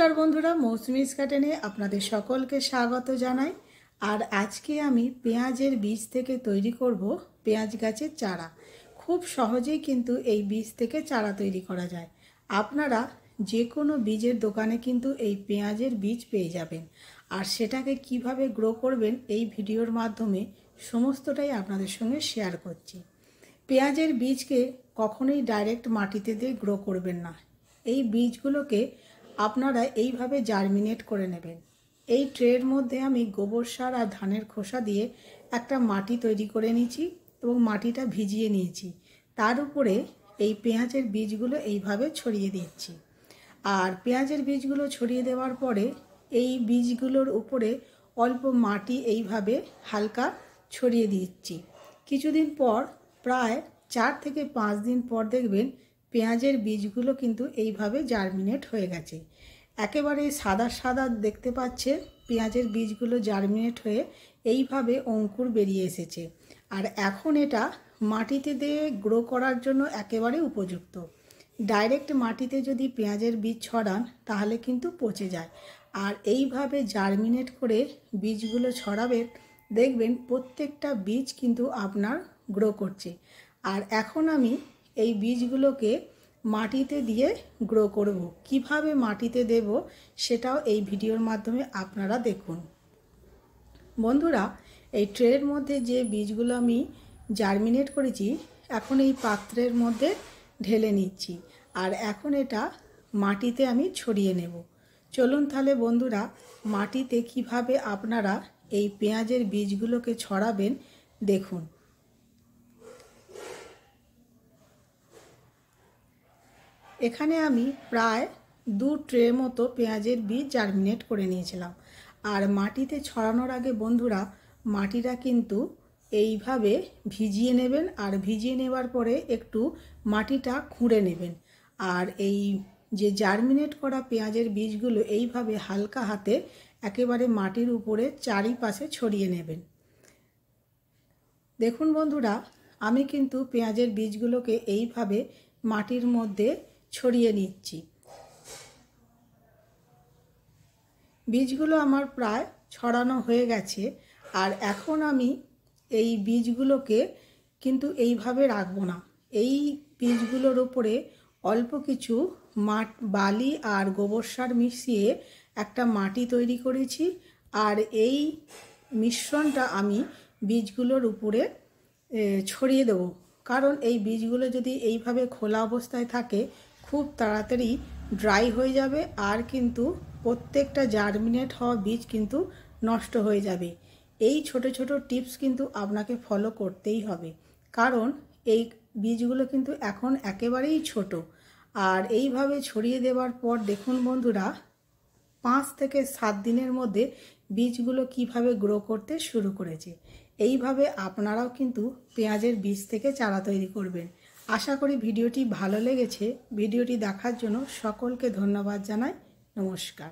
नमस्कार बंधुरा मौसुमीज गार्डेने आपनादेर सकलके स्वागत जानाई। और आज के आमी पेঁয়াজের बीज थेके तैरी करब पेঁয়াজ गाछेर चारा। खूब सहजेई किन्तु एई बीज थेके चारा तैरी करा जाय। आपनारा जे कोनो बीजेर दोकाने किन्तु एई पेঁয়াজের बीज पेये जाबेन और सेटाके किभाबे ग्रो करबेन एई भिडियोर माध्यमे समस्तटाई आपनादेर संगे शेयर करछि। पेঁয়াজের बीजके कखनोई डायरेक्ट माटिते दिये ग्रो करबेन ना। এই বীজগুলোকে আপনারা এইভাবে জার্মিনেট করে নেবেন। এই ট্রের মধ্যে আমি গোবর সার আর ধানের খোসা দিয়ে একটা মাটি তৈরি করে নিয়েছি এবং মাটিটা ভিজিয়ে নিয়েছি। তার উপরে এই পেঁয়াজের বীজগুলো এইভাবে ছড়িয়ে দিচ্ছি। আর পেঁয়াজের বীজগুলো ছড়িয়ে দেওয়ার পরে এই বীজগুলোর উপরে অল্প মাটি এইভাবে হালকা ছড়িয়ে দিচ্ছি। কিছুদিন পর প্রায় 4 থেকে 5 দিন পর দেখবেন পেঁয়াজের বীজগুলো কিন্তু এইভাবে জার্মিনেট হয়ে গেছে। একেবারে সাদা সাদা দেখতে পাচ্ছে পেঁয়াজের বীজগুলো জার্মিনেট হয়ে এইভাবে অঙ্কুর বেরিয়ে এসেছে। আর এখন এটা মাটিতে দিয়ে গ্রো করার জন্য একেবারে উপযুক্ত। ডাইরেক্ট মাটিতে যদি পেঁয়াজের বীজ ছড়ান তাহলে কিন্তু পচে যায়। আর এইভাবে জার্মিনেট করে বীজগুলো ছড়াবেন, দেখবেন প্রত্যেকটা বীজ কিন্তু আপনার গ্রো করছে। আর এখন আমি এই বীজগুলোকে মাটিতে দিয়ে গ্রো করব। কিভাবে মাটিতে দেব সেটাও এই ভিডিওর মাধ্যমে আপনারা দেখুন। বন্ধুরা, এই ট্রের মধ্যে যে বীজগুলো আমি জার্মিনেট করেছি এখন এই পাত্রের মধ্যে ঢেলে নিচ্ছি। আর এখন এটা মাটিতে আমি ছড়িয়ে নেব। চলুন তাহলে বন্ধুরা, মাটিতে কিভাবে আপনারা এই পেঁয়াজের বীজগুলোকে ছড়াবেন দেখুন। এখানে আমি প্রায় 2 ট্রে মতো পেঁয়াজের বীজ জার্মিনেট করে নিয়েছিলাম। আর মাটিতে ছড়ানোর আগে বন্ধুরা মাটিটা কিন্তু এইভাবে ভিজিয়ে নেবেন। আর ভিজিয়ে নেওয়ার পরে একটু মাটিটা খুঁড়ে নেবেন। আর এই যে জার্মিনেট করা পেঁয়াজের বীজগুলো এইভাবে হালকা হাতে একেবারে মাটির উপরে চারিপাশে ছড়িয়ে নেবেন। দেখুন বন্ধুরা, আমি কিন্তু পেঁয়াজের বীজগুলোকে এইভাবে মাটির মধ্যে ছড়িয়ে নিচ্ছি। বীজগুলো আমার প্রায় ছড়ানো হয়ে গেছে। আর এখন আমি এই বীজগুলোকে কিন্তু এইভাবে রাখবো না। এই বীজগুলোর উপরে অল্প কিছু বালি আর গোবর সার মিশিয়ে একটা মাটি তৈরি করেছি। আর এই মিশ্রণটা আমি বীজগুলোর উপরে ছড়িয়ে দেবো। কারণ এই বীজগুলো যদি এইভাবে খোলা অবস্থায় থাকে খুব তাড়াতাড়ি ড্রাই হয়ে যাবে আর কিন্তু প্রত্যেকটা জার্মিনেট হওয়া বীজ কিন্তু নষ্ট হয়ে যাবে। এই ছোট ছোট টিপস কিন্তু আপনাকে ফলো করতেই হবে, কারণ এই বীজগুলো কিন্তু এখন একেবারেই ছোট। আর এইভাবে ছড়িয়ে দেওয়ার পর দেখুন বন্ধুরা, 5 থেকে 7 দিনের মধ্যে বীজগুলো কিভাবে গ্রো করতে শুরু করেছে। এইভাবে আপনারাও কিন্তু পেঁয়াজের বীজ থেকে চারা তৈরি করবেন। আশা করি ভিডিওটি ভালো লেগেছে। ভিডিওটি দেখার জন্য সকলকে ধন্যবাদ জানাই। নমস্কার।